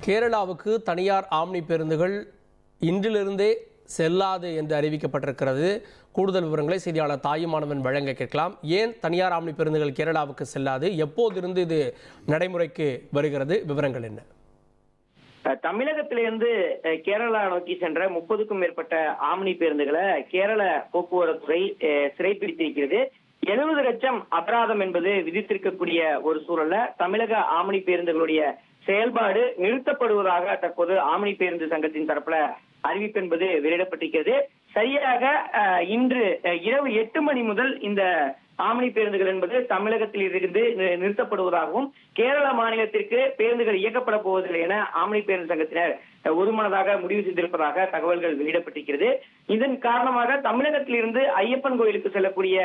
கேரளாவுக்கு தனியார் ஆம்னி பேருந்துகள் இன்றிலிருந்தே செல்லாது என்று அறிவிக்கப்பட்டிருக்கிறது. கூடுதல் விவரங்களை செய்தியாளர் தாயுமானவன் வழங்க கேட்கலாம். ஏன் தனியார் ஆம்னி பேருந்துகள் கேரளாவுக்கு செல்லாது, எப்போதிருந்து இது நடைமுறைக்கு வருகிறது, விவரங்கள் என்ன? தமிழகத்திலிருந்து கேரளா நோக்கி சென்ற 30க்கும் மேற்பட்ட ஆம்னி பேருந்துகளை கேரள போக்குவரத்து துறை சிறைப்பிடித்திருக்கிறது. 70 லட்சம் அபராதம் என்பது விதித்திருக்கக்கூடிய ஒரு சூழல்ல தமிழக ஆம்னி பேருந்துகளுடைய செயல்பாடு நிறுத்தப்படுவதாக தற்போது ஆம்னி பேருந்து சங்கத்தின் தரப்புல அறிவிப்பு என்பது வெளியிடப்பட்டிருக்கிறது. சரியாக இன்று இரவு 8 மணி முதல் இந்த ஆம்னி பேருந்துகள் என்பது தமிழகத்தில் இருந்து நிறுத்தப்படுவதாகவும் கேரள மாநிலத்திற்கு பேருந்துகள் இயக்கப்பட போவதில்லை என ஆம்னி பேருந்து சங்கத்தினர் ஒருமனதாக முடிவு செய்திருப்பதாக தகவல்கள் வெளியிடப்பட்டிருக்கிறது. இதன் காரணமாக தமிழகத்தில் இருந்து ஐயப்பன் கோயிலுக்கு செல்லக்கூடிய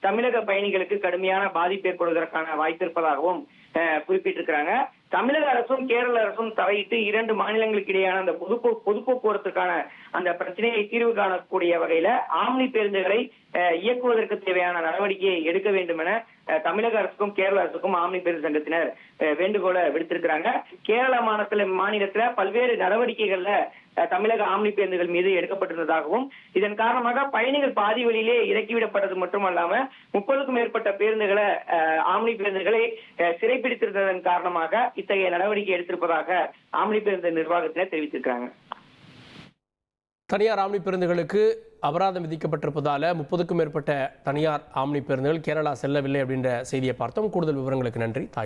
தமிழக பயணிகளுக்கு கடுமையான பாதிப்பு ஏற்படுவதற்கான வாய்ப்பு இருப்பதாகவும் குறிப்பிட்டிருக்கிறாங்க. தமிழக அரசும் கேரள அரசும் தலையிட்டு 2 மாநிலங்களுக்கு இடையான அந்த பொது போக்குவரத்துக்கான அந்த பிரச்சனையை தீர்வு காணக்கூடிய வகையில ஆம்னி பேருந்துகளை இயக்குவதற்கு தேவையான நடவடிக்கையை எடுக்க வேண்டும் என தமிழக அரசுக்கும் கேரள அரசுக்கும் ஆம்னி பேருந்து சங்கத்தினர் வேண்டுகோளை விடுத்திருக்கிறாங்க. கேரள மாநிலத்துல பல்வேறு நடவடிக்கைகள்ல தமிழக ஆம்னி பேருந்துகள் மீது எடுக்கப்பட்டிருந்ததாகவும் இதன் காரணமாக பயணிகள் பாதி வழியிலே இறக்கிவிடப்பட்டது மட்டுமல்லாம 30க்கும் மேற்பட்ட பேருந்துகளை ஆம்னி பேருந்துகளை சிறைப்பிடித்திருந்ததன் காரணமாக இத்தகைய நடவடிக்கை எடுத்திருப்பதாக ஆம்னி பேருந்து நிர்வாகத்தினர் தெரிவித்திருக்கிறாங்க. தனியார் ஆம்னி பேருந்துகளுக்கு அபராதம் விதிக்கப்பட்டிருப்பதால 30க்கும் மேற்பட்ட தனியார் ஆம்னி பேருந்துகள் கேரளா செல்லவில்லை அப்படின்ற செய்தியை பார்த்தோம். கூடுதல் விவரங்களுக்கு நன்றி.